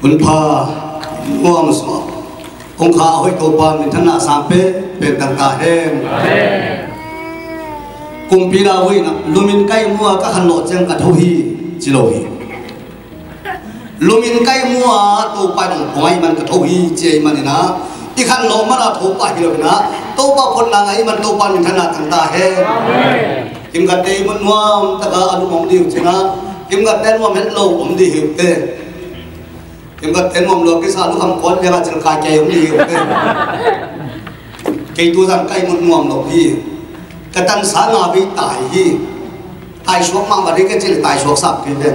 คุณพ่อง่วงสอบองค์ข้าห้อยตัวปานในท่านอาสามเป้เป็นต่างตาเฮมกุมพีดาวินะลุมินไก่มัวก็ขันโลจังกะทุฮีจิโลฮีลุมินไก่มัวตัวปานของไอ้มันกะทุฮีเจมันนี่นะที่ขันโลมันเอาถูกไปเลยนะตัวปานคนนางไอ้มันตัวปานในท่านอาต่างตาเฮมกิมกัดเตมันมัวตะกะอนุมงดิวใช่นะกิมกัดเตนว่าเม็ดโลผมดีหิวเตยังก็เต็นวมโลกิสาลุคำคนยังก็จะกายใจผมดีอยู่เลยกี่ตัวสันไก่มันงวมหลบพี่กระตันสานาวิตายพี่ตายช่วงมาวันนี้ก็จะตายช่วงสับกี่เดือน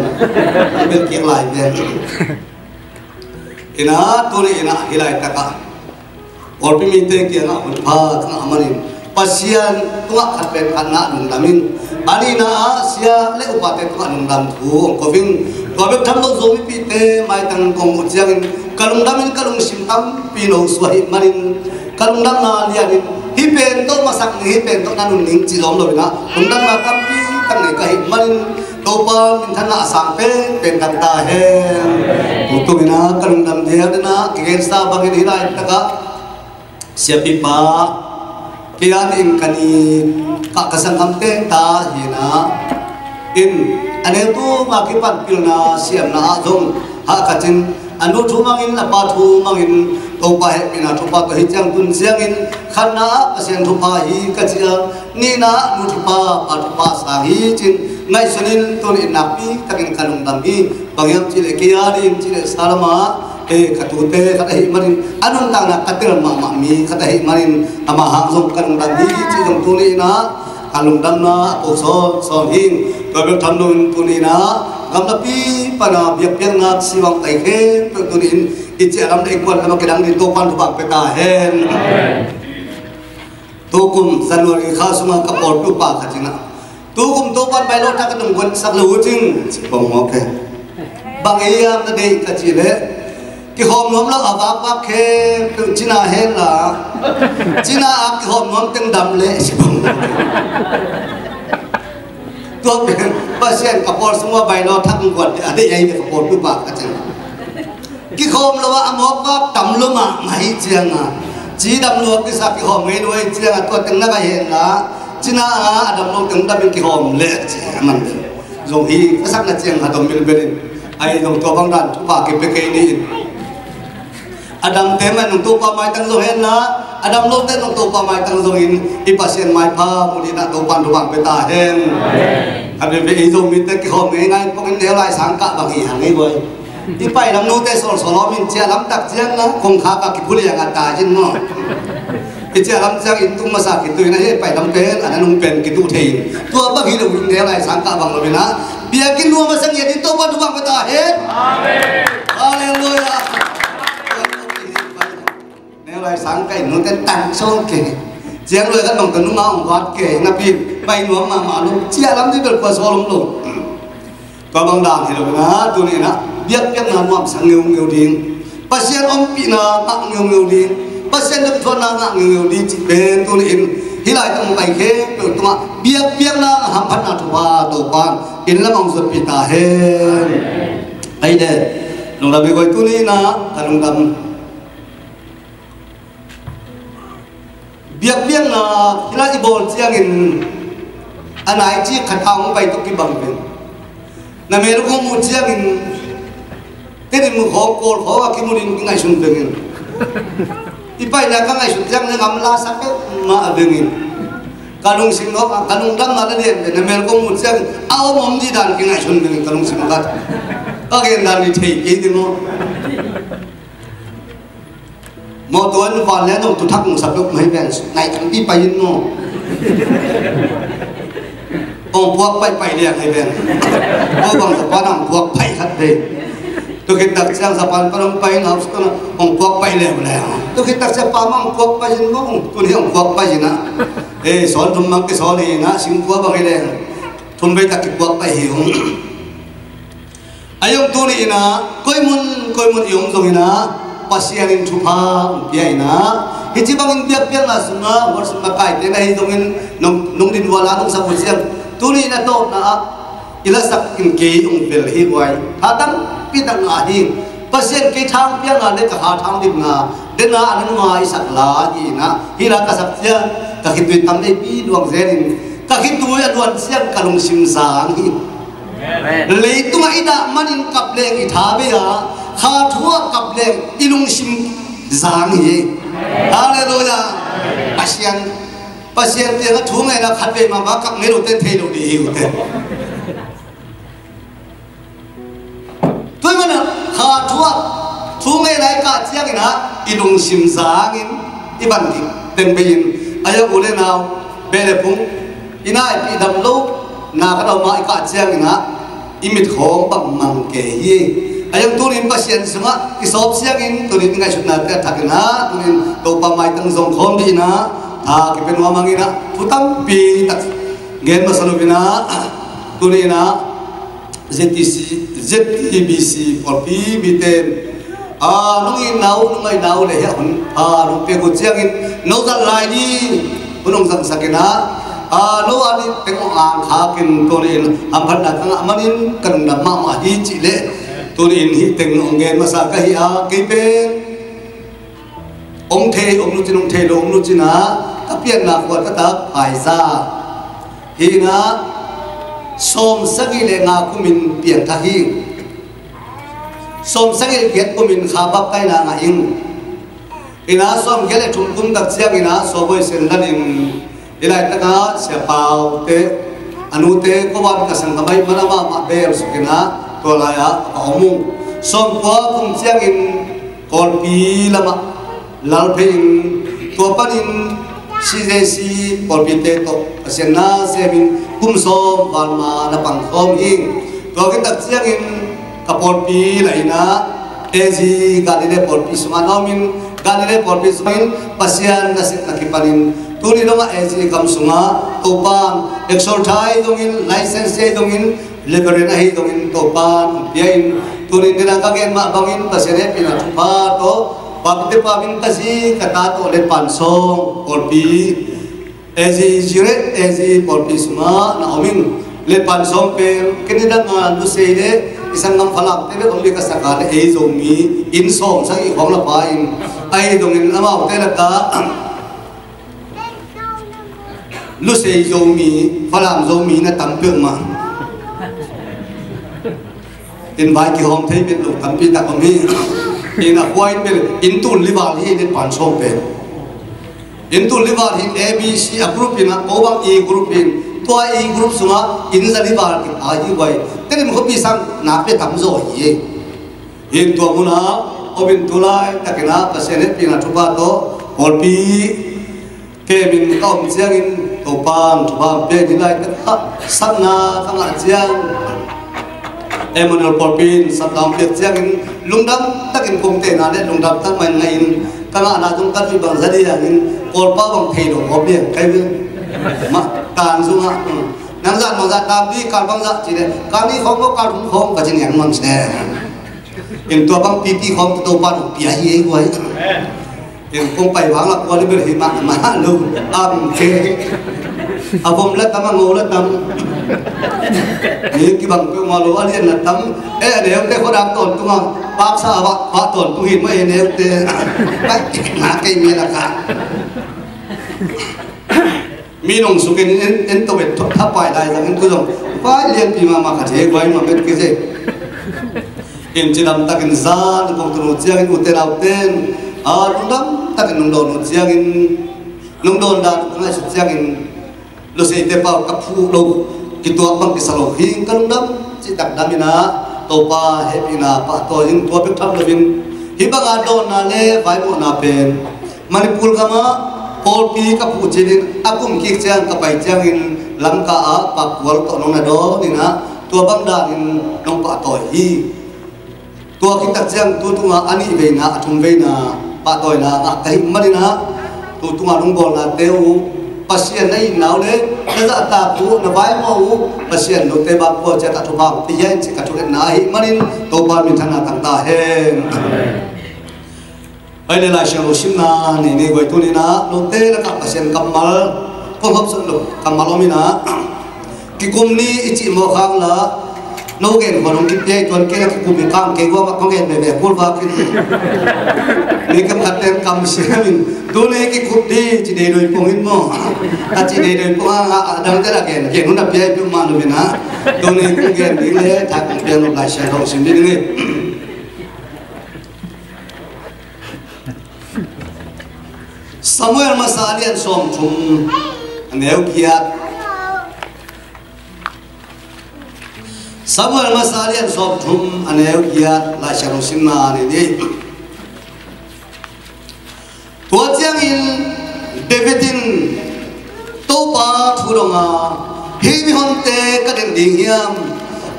เป็นเกี่ยวหลายเดือนอินะตัวนี้อินะฮิไลตะกะอดพิมิเตเกี่ยนะมันพาทั้งอามันปัสยานตัวขัดเป็นขันนะหนุ่มดามินอันนี้นะเสียเลี้ยอุปาเตตัวหนุ่มดำถูกก็วิ่งก็แบบทำตัวโซมิปีเตไม่ตั้งกองอุจจารินกะลุงดามินกะลุงสิมตั้มปีโนสวายมารินกะลุงดำนาเลียนินฮิเป็นตัวมาสักฮิเป็นตัวนั้นนิ่งจีลอมเลยนะลุงดำนาตั้มปีตั้งไหนก็ฮิมารินตัวปามินท่านอาสังเป็นกันตาเฮตุตุมินะกะลุงดำเดียดนะเกณฑ์สาบังฮิไลตะกะเสียปีปาkian in kani ka kasangkam te ta hina in ane tu makipan pilna siam na azong ha kachin anu thumangin apa thumangin to pa he pina thupa to hi chang tun siangin khana pasien thupa hi kachia ni na nu thupa pa thupa sa hi chin ngai sunin tun in napi takin kalung dambi bangyam chile kiarin chile salama katute kata himarin anong tang na katil mami kata himarin ama hangzong kanong dandi chidong tuni na kalong dam na ako son hing kabel tandong tuni na gamnapi pana biak biak na siwang kai he tunin ichi alam na ikwan kama kedang dito pan tubak peta hen tukum sanwari khasuma kapor tupa kachina tukum tupan bailo takanong gon saklu ching sipong oke bangiyam na de kachile cái hôm nóm nó ở bắc khe từ China hết là China cái hôm nóm tiếng đầm lệ tôi biết bác sĩ anh kapol semua bay nó thắc quật ở đây ấy kapol cứ bạc cái hôm nó vào mốc bắc đầm luôn mà mấy chiang à chỉ đầm luôn cái sao cái hôm mấy đôi chiang à tôi tiếng nó cái hiện là China đầm luôn tiếng đầm cái hôm lệ mà dùng hi cái sắc là chiang hạt đồng bên ai dùng tôi băng đàn chụp bạc cái này Adam teman untuk pamai tang zohen na Adam lo ten untuk pamai tang zohin ipasien mai pha mudi na to pan ruang peta hen ade be izom mit ke khom ngai ngai pokin ne lai sang ka bang hi hang ngai boy ipai lam no te sol solo min chia lam tak chiang na kong kha ka ki phuli yang ata jin no chia lam chiang in tum masa ki tu na he pai lam pen anung pen ki tu thein tua bang hi lo ne lai sang ka bang lo na biakin lu ma sang ye din to pan ruang peta hen amen haleluya lại sáng cái nó tên tăng sâu kể chiang rồi các đồng tiền nó ngáo ngót kể na pin bay nó mà nó chia lắm chứ được qua số lắm luôn và bằng đàn thì được na tụi này na biết là mồm sang nhiều điên pasien ông bị na nặng nhiều điên pasien được thôn na nặng nhiều đi chỉ bên tụi này hi lại tụi mày khé tụi tụi biết là ham phát na thua tổ ban in là mong xuất bị ta hết đây đây đồng là bị gọi tụi này na cả đồng đầm biak biak na hila ibol chiang in anai chi khatang bai to ki bang ben na meru ko mu chiang in terin mu ho kol ho ki mu din ngai sun ben ipai na ka ngai sun chiang na ngam la sak ma ben in kanung sim ho kanung dam na den na meru ko mu chiang aw mom di dan ki ngai sun ben kanung sim ka again dan ni thei ki din mo một tuần vào lẽ đâu tụt thắc một sập lúc mấy bên này thằng đi bay nó ông buộc bay liền hay bên ông bằng sập pan ông buộc bay hết đi tôi khi đặt sang sập pan ông bay nó ông buộc bay liền tôi khi đặt sập pan ông buộc bay gì nó tôi hiểu ông buộc bay gì nè ê són thùng mang cái són này nè xin buộc bằng cái đèn thùng bay đặt cái buộc bay hiểu ai ông tôi này nè coi muốn ông rồi nè pasien in chupa biai na hichi bangin biak na sunga war sunga kai te na hi dongin nong din wala nong sa busiam tuni na to na ila sak in ke ong pel hi wai ha tam pi dang a hi pasien ki thang piang na le ka ha thang dim na de na an ngai sak la hi na hi la ka sak tia ka hi tu tam dei pi luang zenin ka hi tu ya luan siang ka lung sim sang hi le tu ma ida manin kap le ki tha be ya kha thua kap le ilung sim sang hi hallelujah pasien tia ka thu ngai na khat be ma ba kap ngai lo ten thei lo di hi te tôi mà khá thua nghe lại cả chiang ina idung sim sang in iban ki ten bein ayo ule nào bele pung ina pi dam lo na ka dau mai ka chiang ina imit khom bang mang ke hi ayo tunin pasien sunga ki sop chiang in tunin ngai sut na ta thakna tunin do pa mai tang zong khom di na tha ki pen wa mangina thutam pi tak gen ma sanu bina tunina ZTBC for PBTM nungin nungay nau le ya nung pe ko chiangin no dal lai ni unong sang sakina no ani teng ang khakin tonin amphan na kang amanin kan na ma hi chi le tonin hi teng ongen masa ka hi a ke pe ong the lo ong lu china ta pian na ko ta ta phai sa hi na som sagi le nga kumin pian tha hi som sagi kiat kumin khabap kai na nga ing ina som gele thum kum dak chiang ina so boy sen dan in ilai ta nga se pau te anu te ko wan ka sang mai manama ma be sukina to la ya omu som ko kum chiang in kol pi lama lal ping to panin CJC polpite to asena semin kumsom balma na pangkom ing to kita siang in kapolpi laina ezi galile polpi sumanomin galile polpi sumin pasian nasik nakipanin tuni doma ezi kamsunga topan exortai dongin license dongin liberin ahi dongin topan piain tuni dina kagen ma bangin pasiane pina thupa to Pabte pabin kasi kata to le pansong polpi ezi jiret ezi polpi suma na omin le pansong pe kenida nga du seide isang ngam falak te omli ka sakale e zomi in som sang i khom la pa in ai dongin ama te la ka lu sei zomi falam zomi na tampe ma in vai ki hom thei bit lu tampi ta omi in a point bel into livar hi in pan so pe into livar hi ABC a group in a obang E group in to E group sunga in the livar ki a hi wai tenim ho pi sang na pe tam zo hi in to muna obin tulai takena pasene pina thupa to olpi ke min kaum chiang in to pan thupa pe ni lai ta sanna kanga chiang Emmanuel Polpin sabdam pek chiang in lungdam takin kumte na le lungdam tak man ngain kanga na tung kan fi bang zadi in polpa bang thei lo ob le kai ma tan sunga nang za no za tam di kan bang za chi le kan ni khom ko ka thum khom ka jing yang man se in to bang pp khom to pa no pia hi ai wai in kong pai wang la ko le ber hi ma lu am ke avom la tam ngô la tam ni ki bang pe ma lo alien la tam e ne te ko dam ton tu ma pak sa ba ton tu hin mai ne te ba na kai mi la ka mi nong su ken en to bet tha pai dai jang tu jong pa lien pi ma ka the wai ma bet ke je in chidam takin zan ko tu chiang in uten auten a lundam takin nong don chiang in nong don da ngai su chiang in lo se te pa ka phu lo ki to bang ki salo hing kan dam chi tak damina to pa hepina pa to jing to pe tham lovin hi banga don na le vai mo na pen manipur kama pol pi ka phu chin akum ki chang ka pai chang in lam ka a pa kwal to nong na do ni na to bang da in nong pa to hi to ki tak chang tu nga ani ve na athum ve na pa to na ka kai marina tu nga nong bol na teu pasien nei nau le na za ta pu na vai mo pasien no te ba po cha ta thu ba ti yen chi ka thu na hi manin to ba min thana tang ta hen ai le la shang lo sim na ni ni goi tu ni na no te na ka pasien kamal ko hop san lo kamal mi na ki kum ni ichi mo khang la nô gen còn ông kịp dây tuần kia cùng mình cam cái qua mà con gen về côn vào cái mình cầm hạt tem cầm xe mình tôi lấy cái cục đi chỉ để rồi phong in mò chỉ để rồi phong đang thế là gen nó đập dây chung mà nó bên á tôi lấy cái gen đi lấy thằng cũng tiền một lại xe không xin đi nghe Samuel masalian som chung neu kiat Samuel masalian som chung neu kiat la sharon sinna ni di tua chiang in Davidin to pa thuronga hi mi hon te ka den ding hiam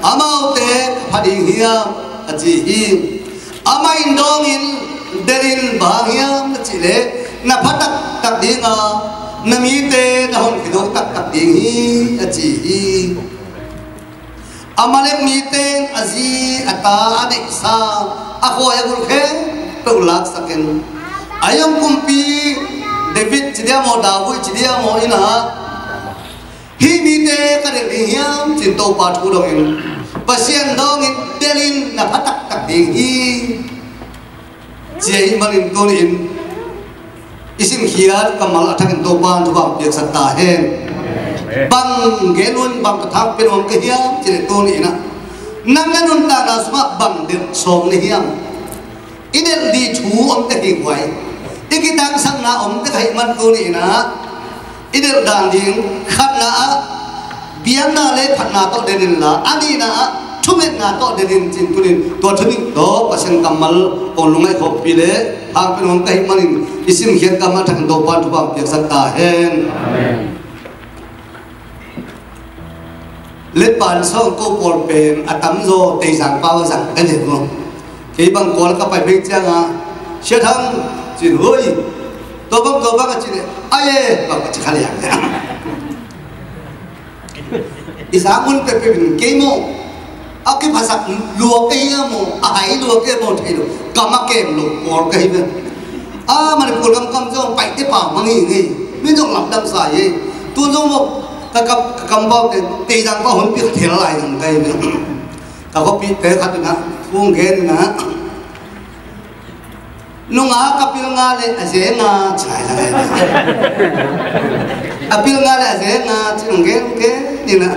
amau te phading hiam achi hi amai dong in derin bang hiam chi le na phatak tak dinga na mi te na hon khidok tak tak ding hi achi hi amale mi te azi ata ane sa ako ayul khe to lak saken ayam kumpi David chidia mo David chidia mo ina hi mi te ka ding hiam chin to pa thu dong in pasien dong in delin na phatak tak ding hi jei manin to in isim hiat kamal athakin topan thubam piak satta hen bang genun bang kathak penom ka hiam chile to ni na nanganun ta na sma bang de som ni hiam idel di thu om te hi kwai ikitang sang na om te khai man to ni na idel dan ding khat na biang na le phat na to denin la ani na thumet na to denin chin tunin to thuning to pasen kamal onlungai khop pile hang penom kai manin isim hiat kama thang do pan thubam piak satta hen amen let pan so ko por pen atam zo te sang pa sang kan le mo ke bang kol ka pai bek changa she thang chin hoi to bang ka chin aye ba ka khale yang isamun pe pe ke mo aki phasa luo ke mo ai luo ke mo thai lo kama kem lo por ke be mà được làm công cho bảy tiếp bảo mang nghỉ mình dùng làm đâm xài ấy tôi dùng một cái cầm bao cái tê rằng có hồn biết thiệt lại thằng cây nữa cả có bị té khát nữa buông ghen nữa nung kapil nga le aze nga chai la kapil nga le aze nga chung ghen ke ni na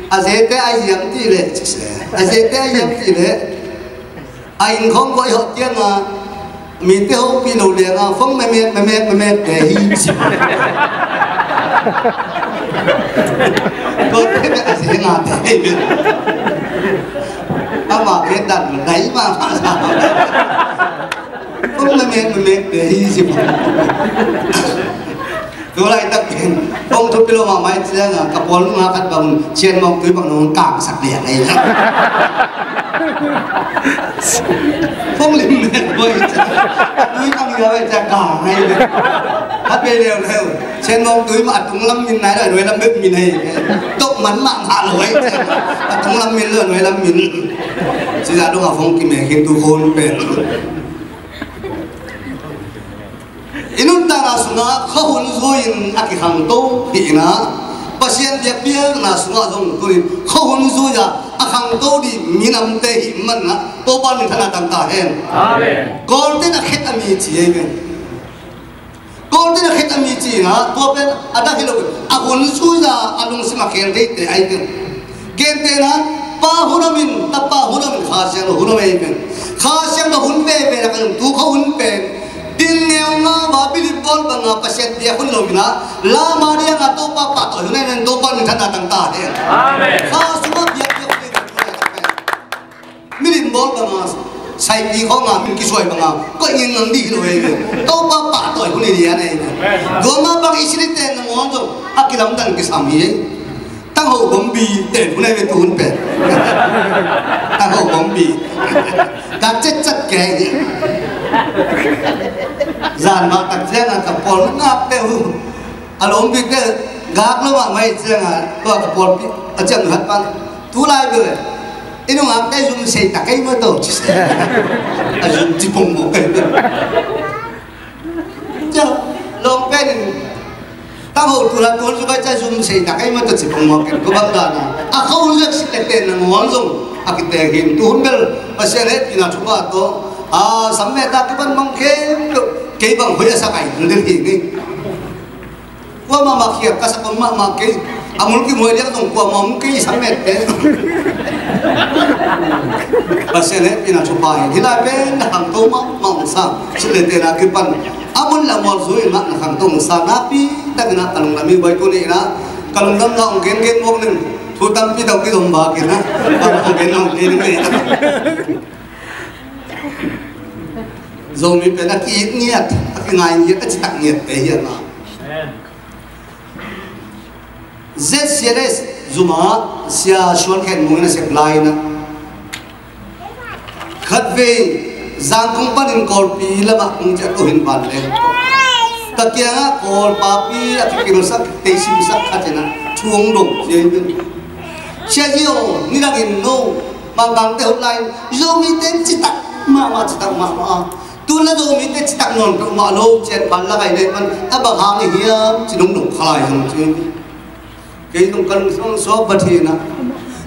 aze te ai yam ti le aze te ai yam ti le ai không có học tiếng mình tiêu pi đầu liền phong mẹ để hi tôi thấy cái gì ngà thế mà cái đặt đấy mà sao phong mẹ để hi gì tôi lại tập kiện ông thôi bilo mà mấy chứ cặp bóng lúc nào cắt bằng trên mông túi bằng nó càng sạch đẻ này phong liền mệt vậy túi tăng nhiều vậy chả cả ngay hát bê đều đều trên mông túi mà tung lâm min này rồi nuôi lâm bếp min này tốc mắn mạng hạ lối tung lâm min rồi nuôi lâm min chỉ là đúng là phong kim mẹ khiến tôi khôn bền inun ta na sunga khahun zuin aki hang to di na pasien dia pia na sunga jong tuin khahun zuya akhang to di minam te hi man na to ban ni thana tam ta hen amen kol te na khet ami chi egen kol te na khet ami chi na to pen ada hilo akhun zuya alung sima khen te te ai gen te na pa hunamin tappa hunamin khasiang hunamai pen khasiang hun pe pe la kan tu khahun pe din neo nga ba bilibol ba nga pasien dia kun lomina la maria nga to pa pa to nen to pa ni thana tang ta he amen kha suma dia dia milim bol ba nga sai pi kho nga min ki soi ba nga ko ngin ngang di lo he to pa pa to kun ni ya nei go ma ba isri te na mo jo akilam dan ki sam hi tang ho bom bi te kun nei ve tu hun pe tang ho bom bi ka chet chat ke giàn mà tặng xe là cặp bồn nó ngáp đều alom biết cái gác nó mà mấy xe là tôi cặp bồn ở chân hất ban tú lại rồi ini ngáp cái dùng xe tặng cái mới tổ chứ dùng chỉ bùng một cái chứ lòng cái này tao hậu tú là tôi dùng xe tặng cái mới tổ chỉ bùng một cái có bằng đàn không được xin tiền là ngon dùng akite hin tu hunbel pasian het ina chupa to samme ta ki ban mang ke bang hoya sakai dil hi ni wa ma makhia ka sa ma ke amul ki moy dia tong kwa mom ke samme te pasian het ina chupa hi hila ben hang to ma sa sile te na ki pan amul la mol zui ma na hang tong sa na pi ta na tanong na mi bai ko ni na kalung dam na ong gen mok ning thu tam pi tau ki dom ba ki na ong gen ong ki ni zomi pe na ki niat ki ngai ni ta tak niat te hi na zcs zuma sia shol khen mung na se blai na khatve zang kong panin kor pi lama ong ja to hin ban le ta kia kor pa pi a ki no sak te sim sak khatena chuông dong je sia yo ni la in no mang gang te hotline zomi ten chi tak ma chi tak ma tu la zomi te chi tak non ma lo chen ban la kai le man a ba ha ni hiam chi dong dong khalai jong chi ke dong kan so ba thi na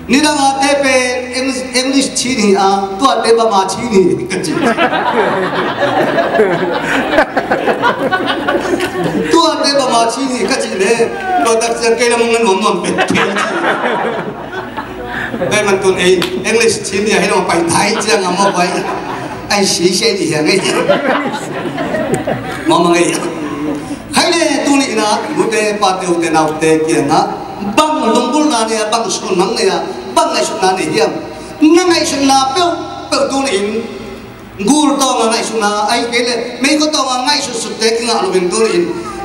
ni la nga te pe english chi ni tu te ba ma chi ni ka chi tu te ba ma chi ni ka chi le to tak se ke la mong non non pe ke đây mình tuần ấy English chín thì hay là bài thái chưa ngắm một vậy anh xí xe gì hả ngay mà ngay hay là tuần này na bút đề ba tiêu tên nào tên kia na băng lông bút na này băng xuân măng này băng ngày xuân na này hiểm ngày xuân na bêu tuần này gul to ngày xuân na ai cái này mấy có to ngày xuân sụt té cái ngã luôn tuần này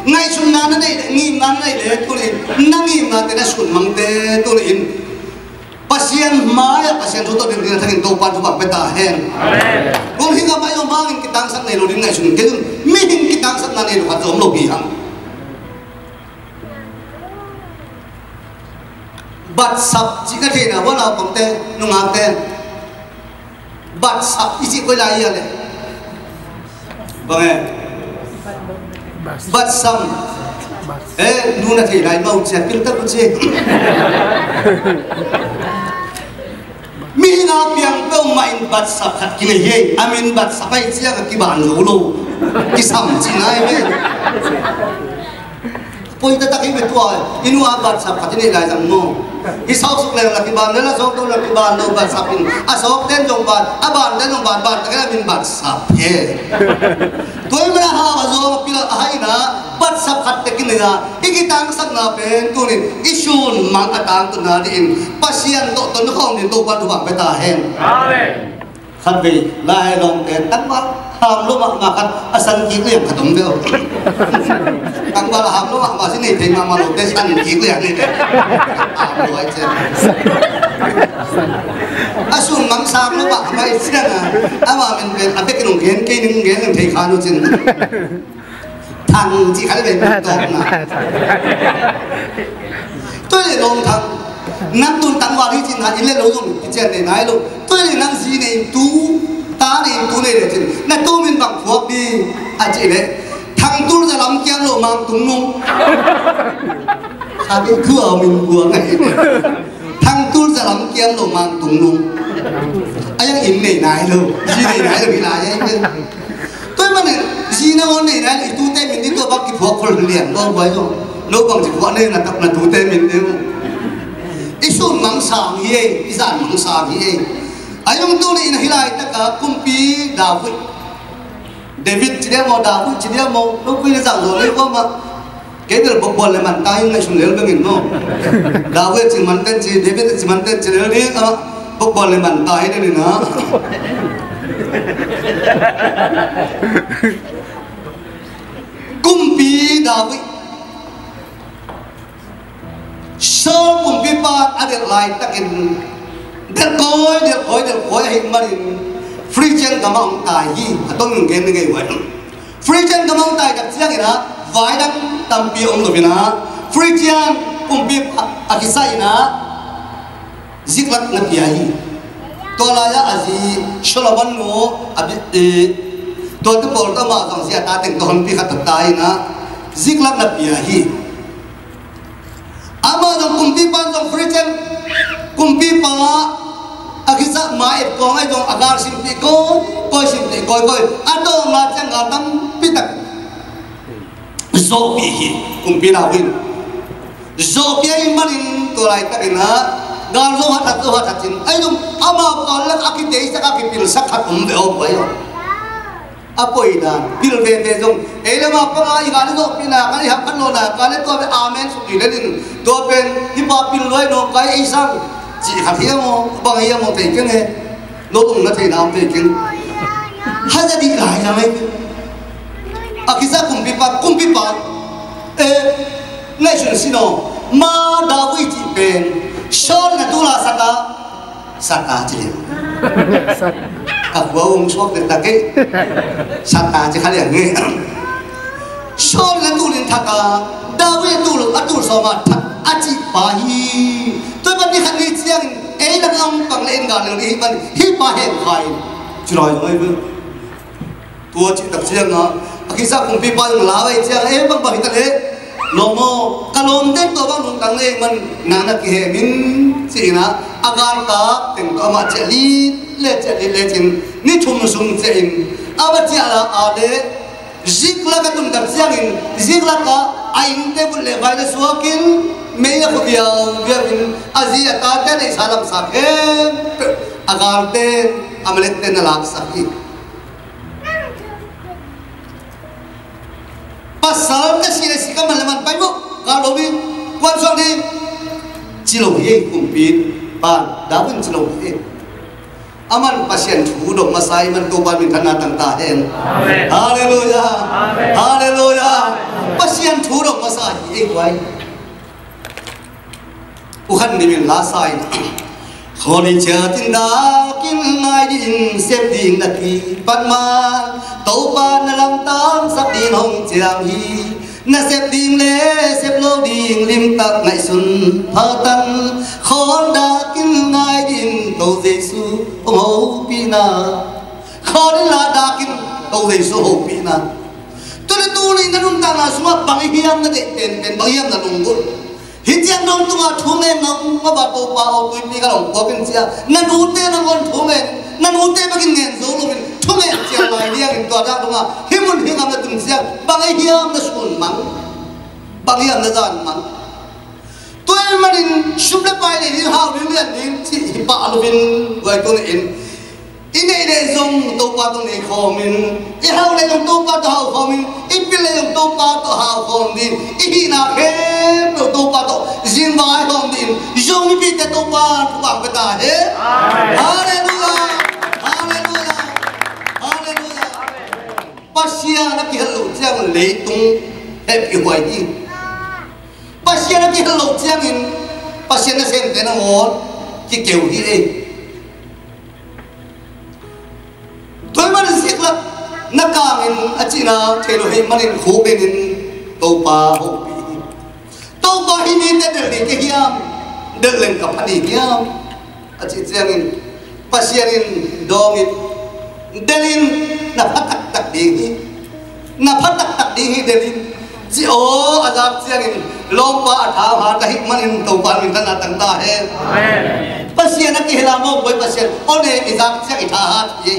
ngày xuân na này nghi ngắn này để tuần này năng nghi na tên là xuân măng té tuần này pasien maya pasien tu din din thangin to pan tu bang peta hen kung hinga ba yo mangin kitang sak nei lo din ngai sun kelun mi hin kitang sak na nei lo khat zom lo bi hang bat sap chi ka the na wala pom te nung ang te bat sap isi ko lai ya le bang bat sam nu na thei lai mau chat pil ta ku che mi na piang pe main bat sap khat ki nei he amin bat sapai chia ka ki ban lo ki sam chi nai me poi ta takin be tua inu a bat sap khat nei lai jang mo i sau suk le la ki ban le la sok to la ki ban lo bat sap in a sok ten jong ban a ban ten jong ban ta ka min bat sap he toi mera ha wa zo pila hai na bat sap khat te ki nei na ikitang sak na pen tu ni isun mang atang tu na din pasian to to no khong ni to pan tu bang pe ta hen amen khat ve lai long te tan ma ham lo ma khat asan ki liam khatom veo tang ba ham lo ma sin nei thei ma lo te san ki liam ni te lo ai chen asun mang sam lo ba mai chen ama men ben abe ki nong gen ke ning gen thei kha no chen thằng chỉ khá về một tổ mà tôi là lòng thằng năm tuần tăng vào đi chỉ là ít lên lâu rồi cái chuyện này nói luôn tôi là năm gì này tú tá này tú này để chuyện là tôi mình bằng phước đi chị đấy thằng tu ra lắm keng lộ mang tung nung sao cái cửa mình vừa này thằng tu ra lắm keng lộ mang tung nung anh em im này nói luôn gì này nói được bị lại anh tôi mà này gì nó on này này tu tên mình đi tôi bắt kịp phướcคนliền đó vậy rồi nếu bằng chỉ phước nên là tập là tu tên mình đấy ít số mắng sàng gì ít dàn mắng sàng gì anh ông tôi này lại tất cả công ty David chỉ đem một David chỉ đem một lúc khi nó giảng rồi lấy qua mà cái điều bộc bạch là mình tay ngay xuống lấy bên mình nó David chỉ mình tên chỉ David chỉ mình tên chỉ lấy đi bộc bạch là mình tay đây này nó kumpi David so kumpi pa adet lai takin del koi hin marin free chen kamang tai hi atong gen ngai wa free chen kamang tai dak chiang ina vai dak tampi om lo bina free chen kumpi akisa ina ziklat na piai tolaya azi sholaban no abi to te bol ta ma jong sia ta teng ton pi khat ta ina ziklat na pia hi ama jong kumpi pan jong free chen kumpi pa aki sa mai ko ngai dong agar sim ti ko sim ti ko ato nga chang ga tam pitak zo pi hi kum pi na win zo pi manin to lai ta ina gar zo hat chin ai dong ama ko la akite sa akipil sa khatum de o bayo apoi na bil ve ve dong ele ma pa ngai ga zo pi na ka hap kan lo na ka le to amen su ti le din to pen hi pa pil loi no kai isang chỉ hạt hiếm mo bằng hiếm mo thấy cái này nó cũng nó thấy nào thấy cái hai gia đình lại là mấy à khi ra cùng bị bắt ê này chuyện gì nó mà đào với chị bền sau này tu là sata chứ các vợ ông số được ta cái sata chứ khai là nghe sau này tu lên thắc đào với tu sao mà thắc chị bà hi tôi vẫn đi khăn đi chiang ấy là ông bằng lên gà đường đi vẫn hít bà hẹn khai chứ rồi tua chị tập chiang nó khi sao cùng bị bao lá vậy chiang ấy bằng bằng cái đấy lô mô cả lôn tết tôi bằng đồng tăng lên mình nàng là kì hệ mình chị na agar ta tình có mà chạy đi lệ trên ní chum sung chạy aber chị là đấy zig là cái tụng tập chiang zig là cả anh tê bút lệ vai là suakin mấy cái việc việc Asia ta cái này salam sakhe agar te amalet te nalak sakhi pasal cái gì sih kamu leman pai bu kalau bi quan trọng đi chỉ lâu hi cùng pin ban đã vẫn chỉ lâu hi aman pasien thu dok masai man tu ban min thana tang ta hen hallelujah hallelujah pasien thu dok masai hi quay uhan ni min la sai kholi cha tin da kin ngai din sep ding na ti patma to pa na lam tam sap din hong chiang hi na sep ding le sep lo ding lim tak ngai sun pha tan khol da kin ngai din to jesu ho pi na khol la da kin to jesu ho pi na tu li na nun ta na suma bang hiam na de ten bang hiam na lung gol hijian dong tu ngah thungen nong ngah to pa o kui pi ka long ko kin sia nan ute nang on thungen nan ute bakin ngen zo lo min thungen sia lai dia kin to da dong a himun hingam na tum sia bang ai hiam na sun mang bang hiam na zan mang tôi manin suple pai le ni hau ni lian ni chi pa lo bin goi to in ini le zong to pa to ne kho min I hau le zong to pa to hau kho min I pil le zong to pa to hau kho min I hi na khe to pa to jin vai kho min zong mi pi te to pa tu bang pe ta he hallelujah hallelujah hallelujah pasia na ki halu chang le tung he pi huai di pasia na ki halu chang in pasia na sem te na ngon ki keu hi e tôi mà dịch là nó càng in chị na thế rồi hình mình khổ bên in tàu pa hộp tàu pa hình in để được cái hiam được lên gặp anh hiam chị xem in pasien in dong in delin na phát tắc đi na phát tắc đi delin chị ô azab xem in lom pa thao ha cái mình in tàu pa mình thân tầng ta he pasien nó kia làm một với pasien ôn này azab xem in ha gì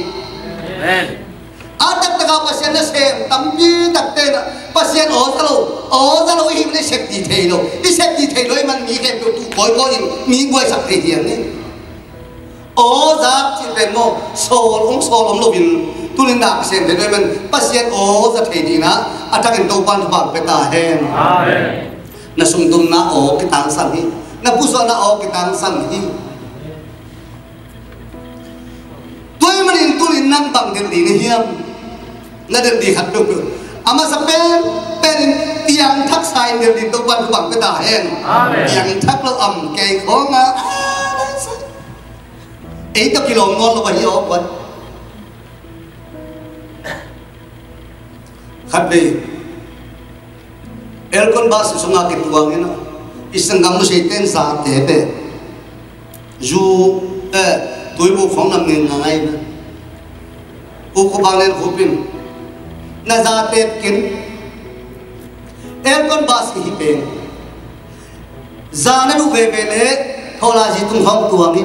atak taka pasien na sem tambi takte na pasien o zalo him ne sek di thelo I sek di thelo man mi ke tu koi ko in mi goi sak the hian ne o za chi ben mo sol lo bin tulin da pasien de man pasien o za the di na atak in to pan bang pe ta hen amen na sung tum na o ki tang san hi na puso na o ki tang san hi tôi mà đến tôi năng bằng cái gì này hiểm là được đi khát được ama sa pen tiang thắc sai được đi tôi quan bằng cái đà hen tiang thắc nó ẩm cây khó ngã ấy tập kilo ngon là bao nhiêu quên khát đi el con bas sung ngã cái tuang ấy nó isang gamu say ten sa te pe ju tôi bu phong làm nên ngay đó, u có bao lên khổ pin, na ra tết kín, em con bà sĩ hiền, ra nó về lễ, thôi là gì tung phong tuồng đi,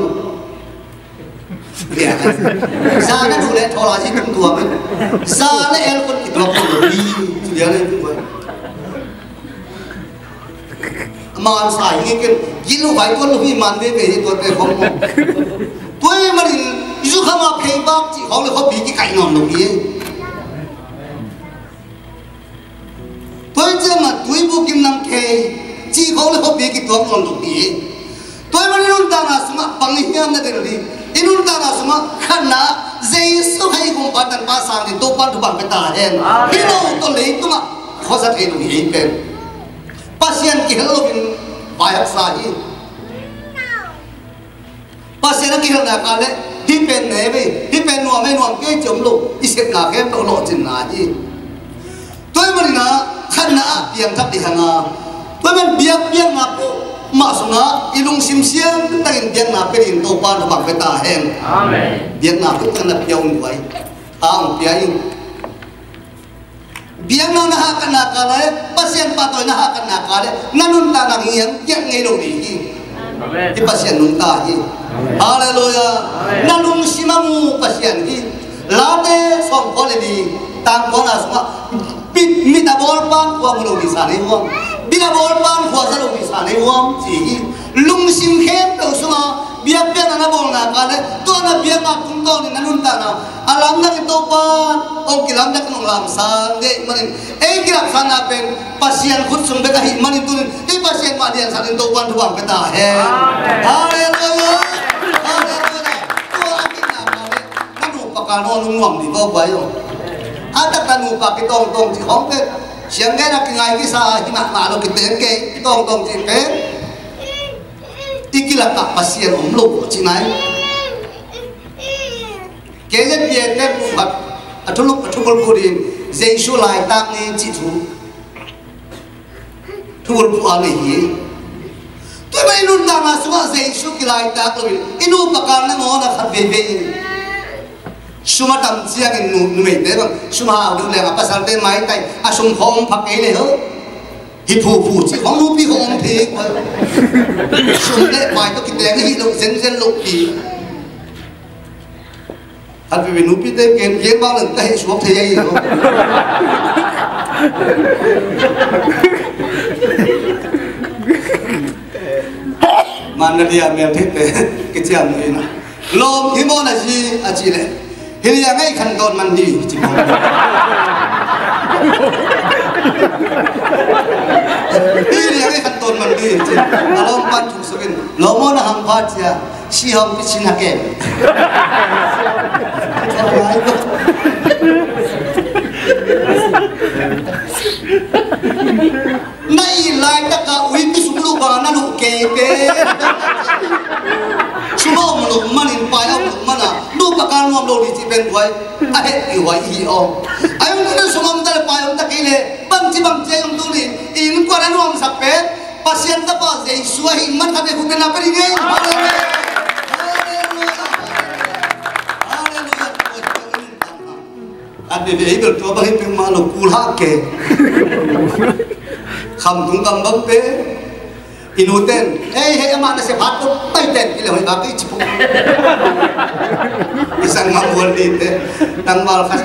เนี่ยซาเนี่ยดูแลทอราชีตุ้มตัวมันซาเนี่ยเอลคนกินตัวคนดีสุดยอดเลยทุกคนมาสายงี้กันยินลูกไปคนลูกพี่มันได้ไปตัวเตะของมึงตัวมันยิ่งเข้ามาเพย์บักจีของเลยเขาบีกี่ไก่นอนลูกนี้ตัวเจ้ามาตัวบุกิมน้ำเคจีของเลยเขาบีกี่ตัวนอนลูกนี้ตัวมันนุ่นตาหน้าสมาปังเฮียมนั่นเองดินุ่นตาหน้าสมาขันน่ะเจสุให้กุมปัตตันภาษาที่ตัวปันทุบังเป็นตาเองพี่น้องตัวเล็กตัวมาเขาจะเห็นลูกนี้เป็น pasien kihal bin bayak sahi pasien kihal na kale hipen nebe hipen nuam ke jomlo isep na ke to lo chin na hi toy marina khanna piang thap di hanga toy man biak piang na pu ma sunga ilung sim siam tangin piang na pe rin to pa na bang ta hen amen biak na pu kan na piang wai ang piang biang na nahakan na kala pasien patoy nahakan na kala nanun ta nang yang ngay lo ni di pasien nun ta hi haleluya nanung simamu pasien hi late som kole di tang kona sma bit mitabol pan ko mo lo di sa ni wo binabol pan ko sa lo di sa ni wo ji lung sim khem to sma biak biak na bol na kala to na biak ma tung to ni nanun ta na alam na ito pa o kilam na kanong lamsang de manin eh kilam sana pen pasien khut sum beka hi manin tunin eh pasien ma dian sa ito pan tuang peta he haleluya haleluya to akin na mare nanu pakano nung ngom di ko ba yo atak nanu pa kitong tong chi hong ke siang ge na kingai ki sa hima ma lo kiteng ke kitong tong chi ke ikilak ka pasien omlo chi nai kể việc nên phật ở trong lúc trong một cuộc điện dây số lại tăng lên chỉ thu thu một cuộc này gì tôi bây luôn đang là số dây số cái lại tăng rồi inu pakar na mo na khát về số mà tầm chiang in nu mấy thế bằng số mà học được là pasal tên máy tay à sum phong phật ấy này hả hi phù chỉ không nu bi không thế sum lệ bài tôi kịp đèn hi lục dân lục gì anh vì nụ biết tên kèm kiếm bao lần tay xuống thế gì rồi mà nó đi ăn mèo thích đấy cái chuyện này nè lom hiếm là gì à chị này hiện giờ ngay khăn đòn mặn đi chị không hiện giờ ngay khăn đòn mặn đi chị lom pan chụp số bên lom nó hàng phát chị à si hom cái xin hạt kèm nay lại tất cả uy cái súng lục vào nó lục kề kề súng ông lục mà nín phải ông lục mà nè lục bạc can ông lục đi chỉ bên quay ai cái quay gì ông ai ông cái súng ông ta phải ông ta cái này bằng chỉ ông tu đi in qua nó ông sắp hết pasien ta pa dei suai man kami kupen apa ini ada dia berdoa bagi pemalu kulak ke, kampung kambang pe, inuten, mana sepat tu, baiten kita hari bagi cipu, isang mampuan itu, tanggal kas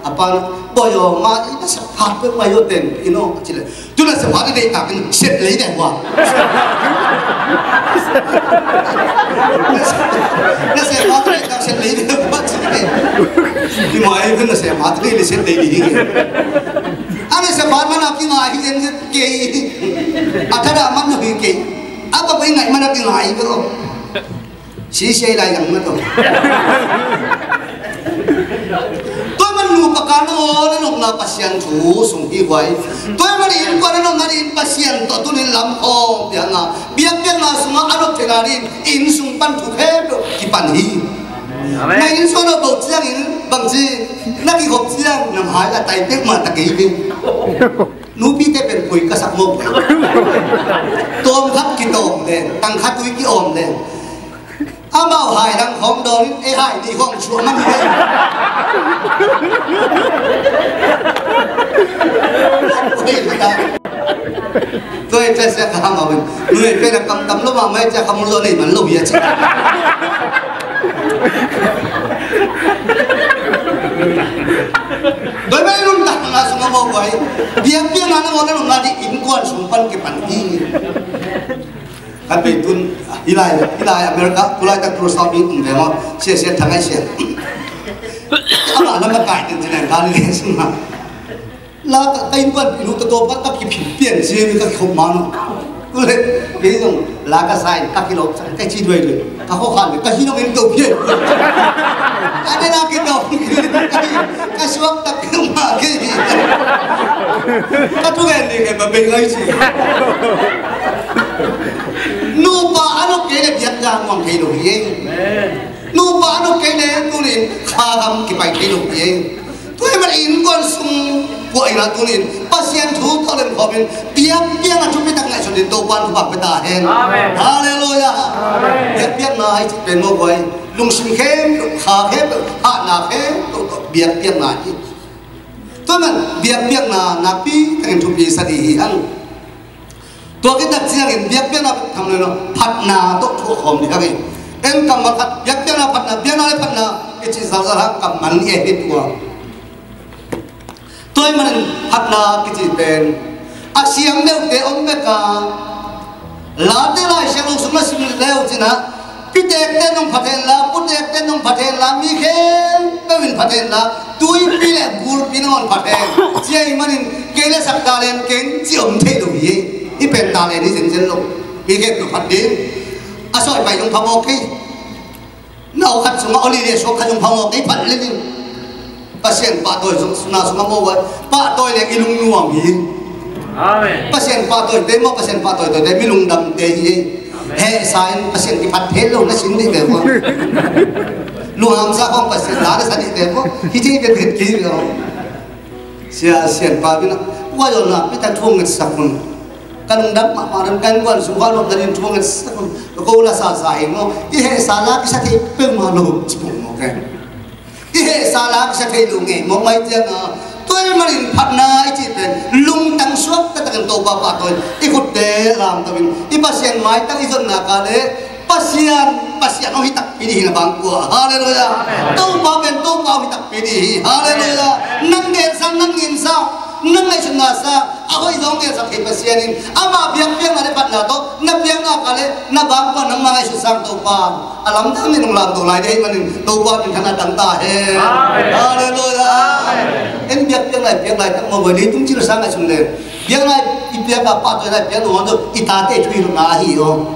apa boyo ma itu sepat pe boyo ten, ino cile, tu lah sepat itu tak kan set lagi dah wah, na sepat itu tak set lagi dah wah cile. Di mana itu nasi matri lihat lagi ni. Ane sepat mana kita ngaji yang kei, ada dah mana yang kei. Apa pun ngaji mana kita ngaji tu. Sisi lain yang mana tu. Tuan menu pakano nong na pasien tu sungki wai. Tuan menu kau nong ngari pasien tu tu ni lampu bianga. Biar na semua adok tengarin in sumpan tu hebat kipanhi. Này in số nó bầu chiang in bằng gì, nó cái hộp chiang nằm hái là tay tiếc mà ta kỹ đi, nụ bi tép bên quỳ cả sạc mộc, tôm khắp cái tôm đen, tăng khắp cái ôm đen, bảo hài đang khom đòn, hài đi khom xuống mắt đi, tôi sẽ khám mà mình, người bên là cầm tấm lúc mà mấy cha không lo này mà lâu vậy chứ. đôi bên luôn đặt là sung mô vậy biếng biếng là nó ngồi nó là đi in quan sung pan cái pan hi kan bị tun ilai America kulai tak terus sabi về mà xe thằng ấy xe ama nó mà cài đến thế này kan lên sung là cái in quan ilu to bắt các cái biển gì với các không mà nó lên cái dòng là cái sai các cái lỗ cái chi đuôi rồi các khó khăn cái chi nó bên đầu biển cái này là cái đầu cái suốt tập cái mà cái gì các chú em thì cái mà bên ấy gì nu ba nó cái này việt nam hoàng thầy nổi gì nu ba nó cái này tôi liền khá lắm cái bài thầy nổi gì tôi mà in con sung vậy là tôi liền pasien thu tôi liền hỏi mình biếng là chúng ta ngày sau đến đâu quan bạc với ta hen hallelujah biếng là hayเป็นmột vậy lung sinh khem khá khem hạ na khem biếng là gì tôi mình biếng là napi thành chụp gì sao đi ăn tôi cái đặc trưng là biếng là thằng này nó phát na tốt thuộc hòm thì cái em cầm mặt biếng là phát na cái chỉ sao ra cầm mắn nhẹ hết tua tôi mình phát na cái gì bên siang leo te ông bé cả lá te lại siang lúc sung sim leo chứ na pitek te nong phaten la putek te nong phaten la mi khen pe min phaten la tui pi le gur pi non phaten chiai manin kele sak ta len ken chiom the du yi i pen ta le ni sin sin lo pi ke tu phat din a soi pai nong phamo ki nau khat sung oli le so khat nong phamo ki phat le ni pasien pa toi sung na sung mo wa pa toi le ilung nuam hi amen pasien pa toi te mo pasien pa toi te mi lung dam te hi he sain pasien ki phat the lo na sin ni be ko lu ham sa khong pasien la sa ni te ko hi chi ke phet ki lo sia sien pa bi na wa yo na pi ta thung ngat sakun kan dam ma ran kan wan su ga lo dan thung ngat sakun ko la sa sa hi mo i he sa la ki sa the pe ma lo chi mo ke i he sa la ki sa the lu nge mo mai tia na tôi mà liền phát na chỉเป็นลุงตั้งสุกแต่ตั้งตัวบ้าตัวอีกคนเดรามตัวนี้อีภาษาไม้ตั้งอีจนนักเลยภาษาเอาหิตักปีดีนะบางกัวฮาเลลูยาตัวบ้าเป็นตัวบ้าหิตักปีดีฮาเลลูยานั่งเดินsangนั่งยินsangนั่งไอ้ชนะsangเอาอีน้องเดินสักทีภาษานี้อามาเบียงอะไรปัดนาตัวนับเบียงนักเลยนับบางกัวนั่งมาไอ้ชุดsangตัวบ้าอาลัมทั้งนี้น้องลำตัวไหนได้มันตัวบ้าเป็นขนาดตั้งตาเฮฮาเลลูยาem biếng lại tăng một buổi tung chỉ là sáng ngày xuân lên biếng lại biếng là bắt rồi lại biếng nó được ít ta để truy được na hi không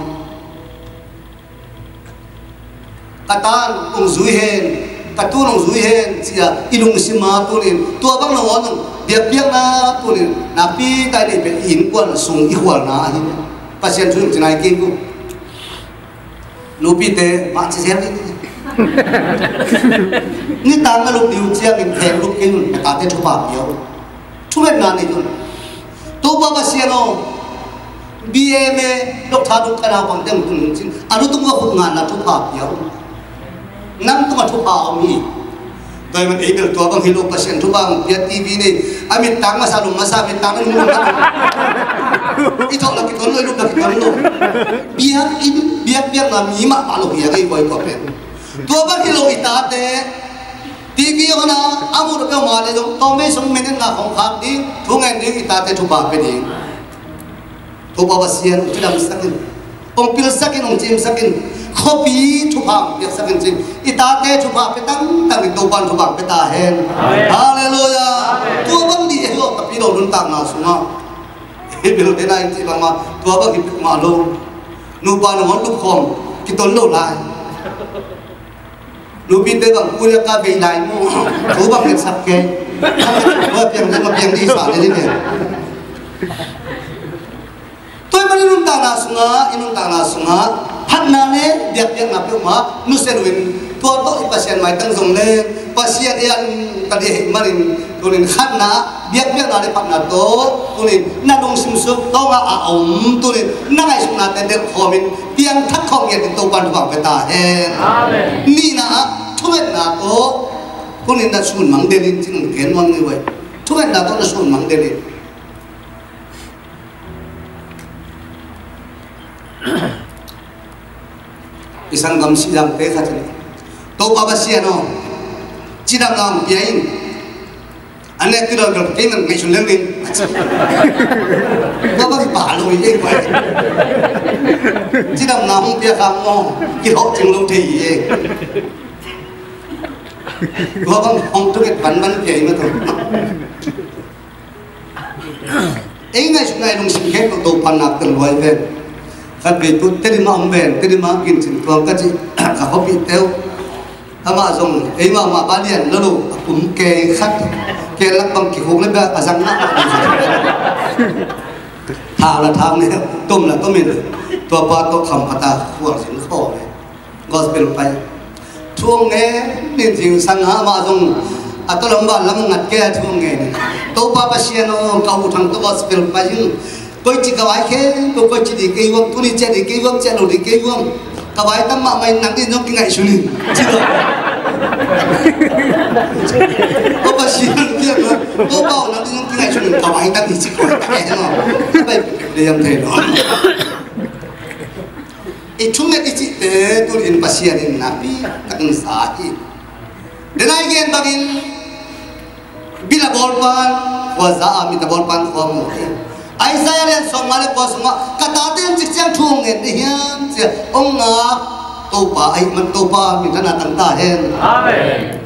cả tan ông duy hen cả tu ông duy hen chỉ là ilung sima tu nên tua bang nó ngon biếng na tu nên na pi tại đây bị in quan sung i hual na hi pasien chung chỉ này kinh cũng lupi te mà chỉ xemนี่ตามมาลูกดิวเจียงอินแทงลูกกินตาเต้ทุบาเดียวทุเรศนานนี่คุณตัวบ้าเสียโนบีเอ็มลูกท้าลูกกระดาษฟังเต็มคุณจริงอารุตุ้งก็ขุดงานนะทุบาเดียวนั่งต้องมาทุบาเอามีโดยมันเอกตัวบางทีลูกเปอร์เซ็นต์ทุบางเบียทีวีนี่อามิตังมาสาลุมาสามิตังมันมุ่งกันอีทอกลักกิตนเลยลูกลักกิตนลูกเบียมามีมาปาลูกเบียก็อีกบ่อยกว่าเป็นตัวบ้านที่เราอิตาเตทีวีเขานะอามุรเปมาเลยต้องไม่ส่งเมนต์งาของข้าดีทุกงานนี้อิตาเตทุบาไปดีทุบาบเสียนที่ดำสักนิดองพิลสักนิดองจิมสักนิดขบีทุบาเปียสักนิดจิมอิตาเตทุบาไปตั้งตัวบ้านทุบาไปตาเห็นฮาเลลูยาตัวบ้านดีเอโลกับพี่เราลุ้นตามนาสุมาเฮ้ยพี่เราเดินได้จริงๆมาตัวบ้านที่มาโลนูบานหัวลูกคอมกิตนโลไลลูกพี่เด็กกับกูจะกล้าไปไหนมั่วถูบังเงินสักแกว่าเพียงจะมาเพียงดีสาเลยเนี่ยตัวมันนุ่งตาหนาสุงะนุ่งตาหนาสุงะพัดนาเนี่ยเดียบนับเยอะมานุเซนวินตัวโตอีภาษาใหม่ตั้งทรงเลยภาษาเดียนตะเดียมันตัวนี้ขัดนาเดียบนาเลยพัดนาโตตัวนี้นาดงซิมซุกโตมาอาอมตัวนี้นั่งไอ้สุงะแต่เด็กคอมินเพียงทักคอมเย็นตัววันบังไปตาเห็นนี่นะทุกนาโตตัวนี้น่าสูญมังเดลินจริงเขียนวังนี่ไว้ทุกนาโตน่าสูญมังเดลินisang gamsi lang te khat ni to pa basia no chidam nam piain anh em tôi được cái mình ngày xuân lên đi có cái bà lùi cái vậy chứ đâu nào không biết làm mò cái họ chừng lâu thì có không tôi cái bắn vậy mà thôi ấy ngày xuân này đồng sinh khép của tôi pan nạp từng loại về các vị tôi tên mà ông về tên mà kinh trình toàn các chị cả họ bị theo ama dùng ấy mà ba điện nó đủ cũng kê khát kê lắc bằng kiểu không lên ba à răng nát thảo là thảo này tôm là tôm mình tua ba tua khăm phật ta khuôn sinh khổ này gospel bay chuông nghe nên chịu sang há mà dùng à tôi làm bạn làm ngặt kê chuông nghe tua ba pasiano kau thằng tua gospel bay nhưng tôi chỉ có ai khe tôi chỉ đi cây vông tôi đi chơi đi cây vông chơi đồ đi cây vông các bạn tâm mà mày nắng đi nó cái ngày xuân chứ đâu có bao nhiêu việc nữa có bao nắng đi nó cái ngày xuân các bạn tâm thì chỉ có cái thế nào các bạn để làm thế đó ít chúng mình ít để tôi in pasien in nabi các anh sai để này gen bagin bila bolpan waza amita bolpan kamu Isaiah dan Somali kau semua kata dia cicang thungen diam cia onga topa ai mentopa minta natang tahen amen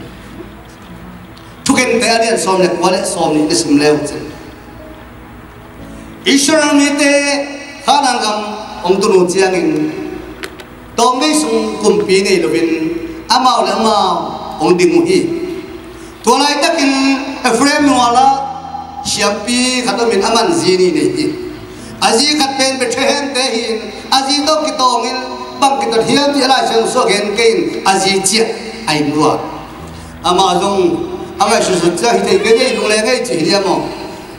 thuken dia dan Somali kau le Somali isim leu cia Israel mite khanang kam om tunu ciangin tongai sung kumpi nei lovin amau le amau om dinguhi tualai takin Ephraim wala siampi kata min aman zini ni aji kat pen bethen te hin aji to kitongin bang kitot hiam ti ala sang so gen kein aji chia ai nuwa ama jong ama su su cha hi te ge nei lu le ngai chi hiamo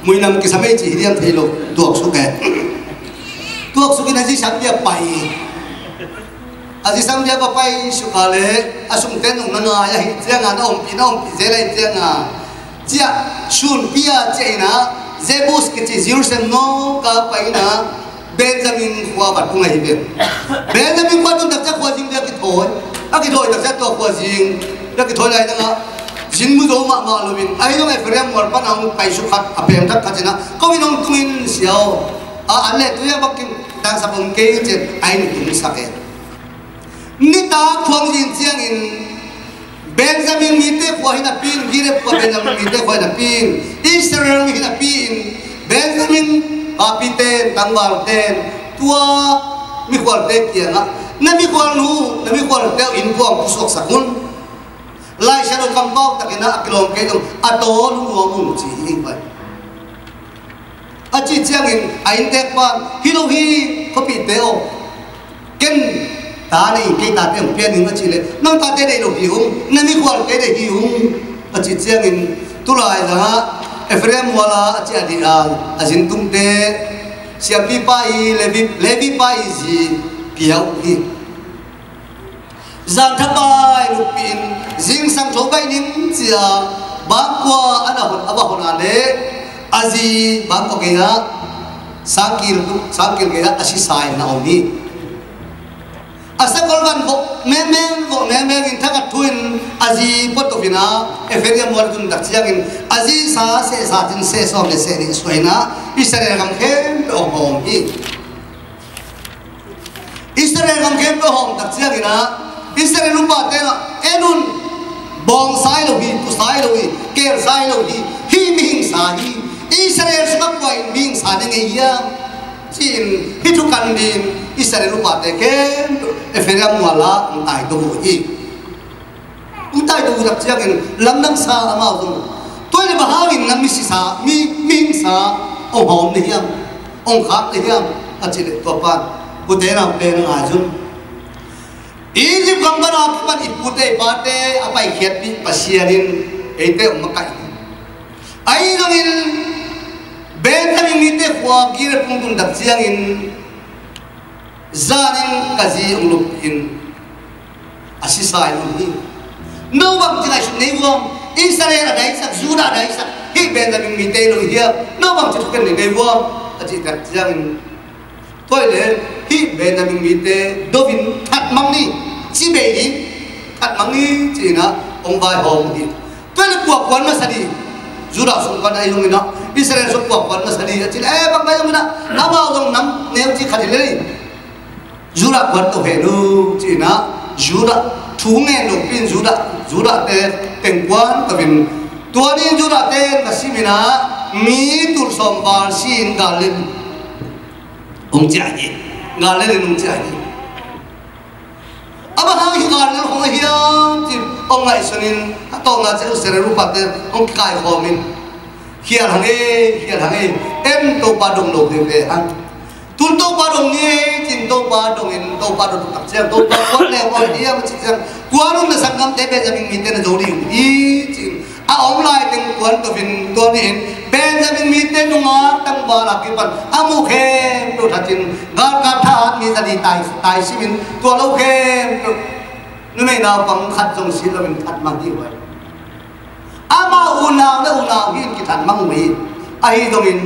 muinam ki samai chi hiam thelo tuak su ke tuak su ki aji sam dia pai aji sam dia pa pai su kale asum ten ung na ya hi chianga na om pi je lai chianga chia sun pia chena Zebus ke Jerusalem no ka paina Benjamin khwa bat ku ngai be Benjamin khwa tun tak khwa jing dia ki thoi a ki thoi tak sa to khwa jing da ki thoi lai da jing mu zo ma lovin ai no ai frem mor pa na pai su khat a pem tak khachena ko min ong tuin siao a ale tu ya bakin dang sa bong ke che ai ni tum sa ke ni ta thuang jin chiang in Benjamin mite ko hina pin gire ko Benjamin mite ko hina pin Israel hina pin Benjamin kapiten tangwal ten tua mi kwal te kianga na mi kwal te in ko pusok sakun lai shadow kampau takina akilom ke dong ato lu mung chi bai achi chiangin ain tek pa hilohi ko pi teo ken ta này cái ta tem pian những cái gì đấy, nông ta thế này đâu hiểu, nên mình quan cái này hiểu, ở chỉ riêng mình tu lại là Ephraim wala chỉ đi azin tung te, siapa pai Levi pai gì piau hi, zan thapai lupin, zing sang chỗ bay nim chia, bang qua anh hồn ale, azi bang qua kia, sang kir kia asi sai na oni. Asa kolban vo memeng in thakat tuin aji potovina Ephraim wal tun dak chiangin aji sa tin se so le se ni soina Israel gam khem do hom hi Israel gam khem do hom dak chiangina Israel rupa te enun bong sai lo hi tu sai lo hi ker sai lo hi ming sa hi Israel suka point ming sa de ngai ya chin hi tu kan din Israel lupa te kem Ephraim wala ntai do hi ntai do dak chiangin lam nang sa ama zung toi le bahawin nam mi sa mi ming sa ong hom ni hiam ong khat ni hiam achi le to pan ku te na pe na ajun Egypt kam bana pan ipute pate apai khiat pi pasianin eite makai ai dongin Benjamin mite khwa gir pung dak chiangin zanin kazi unglupin asisai unhi no bang tinai su nei wom Israel dai sak Juda dai sak hi Benjamin mite lo hiya no bang chu ken nei wom achi dak chiangin toile hi Benjamin mite dovin that mang ni chi be ni khát mang đi chỉ na ông vai hòm đi tôi là cuộc quán mà sao đi dù đạo xung quanh ai dùng nó Israel xung cuộc quán mà sao đi chỉ là bằng bao nhiêu na năm bao dùng năm nếu chỉ khát đi dù đạo quán tổ hệ luôn chỉ na dù đạo chú nghe nộp pin dù đạo tên tên quán tại vì tua đi dù đạo tên là gì na mi tur som bar sin galin ông chạy gì galin ông chạy gì aba hang hi galin hong hiam ti ông ngai sunin to nga che usere rupa te ông kai khomin hian hange em to pa dong lo ve han tun to pa dong ni tin to pa dong in to pa dong tak che to pa ko le ko hiam chi chang kuarum na sangam te be jamin mi te na jodi i chin a om lai teng kuan to vin to ni Benjamin mite nunga tang bala kipan amu khem to thatin gar ka tha mi zani tai simin to lo khem to nume na pang khat jong sil lo min khat ma ti wai ama una hin ki than mang mi ai dong in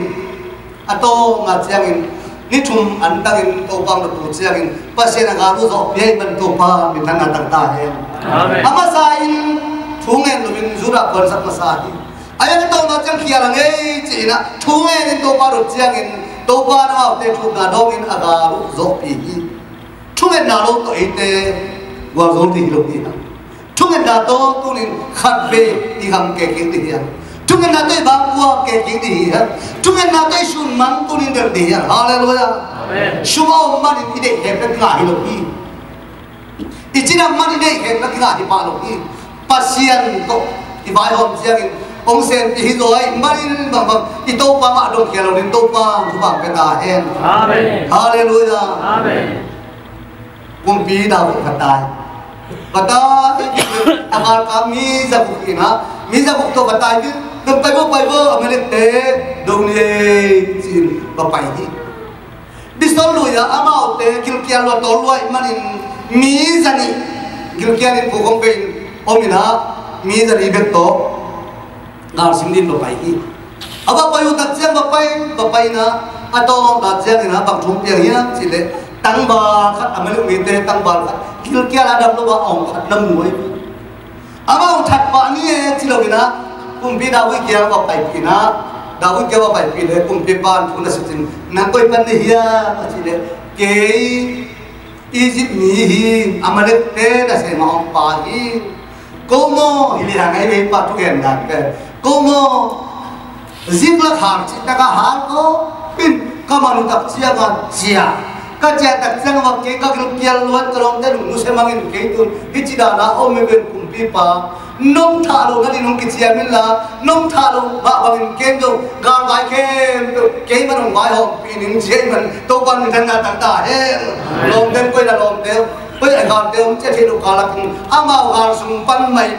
ato nga chiang in ni thum an tang in to pang to chiang in pasena ga ru zo pe man to pa mi than na tang ta he amen ama sa in thungen lo min zura kon sak ma sa hi ayat tau na chang kia lang ci na thu nghe đến tô ba đột chiang in tô ba nó học tê thu na đông in aga lu zo pi hi thu nghe na lo to ite wa zo ti lo ni na thu nghe na to tu nin khat ve ti ham ke king ti hian thu nghe na te ba kwa ke king ti hian thu nghe na te sun mang tu nin der di hian hallelujah amen shuma man in ide he pe ka hi lo hi ichina man ide he pe ka hi pa lo hi pasian to ti vai hom chiang in ông sen thì rồi marin bằng itu pa ma dong kia lo din to pa tu bang peta hen amen hallelujah amen kumpi da katai kata amal kami zabuk ina mi zabuk to katai din dum pai bo amelete dong ni sin bapai hi bisol lu ya amau te kil kia lo to luai manin mi zani kil kia ni ko kong pein omina mi zani beto ngar simdin bapai hi aba payu tak chiang bapai na ato da chiang na bang thum piang hiam chile tang ba khat amelu mi te tang ba khat kil kia la dam lo ba ong khat nam nuai aba ong that ba ni e chilo bina kum bi da wi kia bapai pina da wi kia bapai pi le kum pi ban thun na sitin na koi pan ni hiya chile ke Egypt ni hi amale te da se ma ong pa hi komo hili hangai ve pa tu gen dan ke Como zikla khar chi ta ka har ko pin ka manu tak chia ga chia ka chia tak chang wa ke ka gru kial luan kalong te nu se mangin ke tun hi chi da na o me ben kum pi pa nong tha lo na ni nong ki chia min la nong tha lo ba bangin kem do ga bai kem do ke man ong bai hom pi ning che man to ban ni than na tak ta he lom den koi la lom te koi ai ga te om che thi lu ka la kum amao ga sum pan mai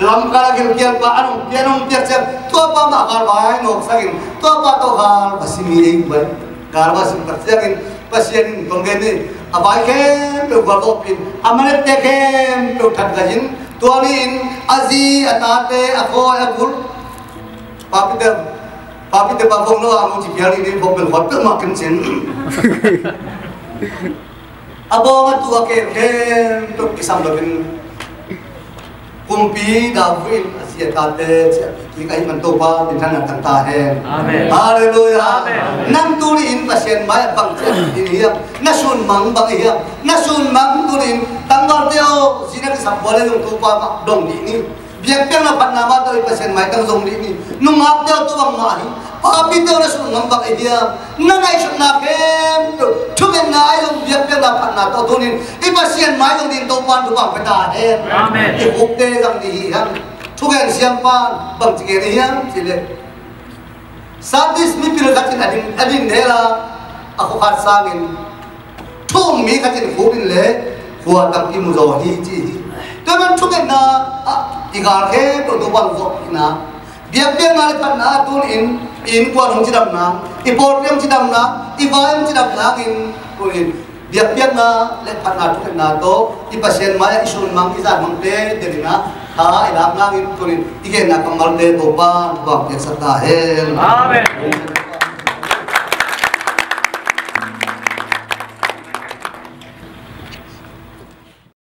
lam kala gil kian pa anong pianong piacem tua pa ma kal bai nok sakin tua pa to kal basimi ei bai kal basim persiakin pasien tonggen ni abai ke to galopin amane te ke to that gajin tuanin azi atate ako agul papite pa bong no amu ji biari ni bobel hotel makin sen abong tua ke to kisam dobin kumpi David asia kate jika iman topa di sana tanta hen amen haleluya amen nam turin pasien mai bang ini ya nasun mang bang ya nasun mang turin tanggal teo sina ke sabole yung topa dong di ni biak piang na panama to pasien mai tang zong di ni nung hap teo to bang mai papi teo nasun mang bang dia nangai sun na kem to thumen na yung biak piang na panna to tunin pasien mai yung din topa tu bang peta hen amen ukte jang di ham thugen siampan bang chike ni ham chile sadis mi pil katin adin nela aku khat sangin thum mi katin khubin le huwa tak ki muzo hi chi to man thugen na igar ke to do bang zo ina biak biak na le pan na tun in kwa rong chidam na ipor yam chidam na ibayam chidam na in kuin biak biak na le pan na thugen na to ipasien maya isun mang izar mang te derina ha ilam ngin kunin igen na kamal te to pa bang ya sata he amen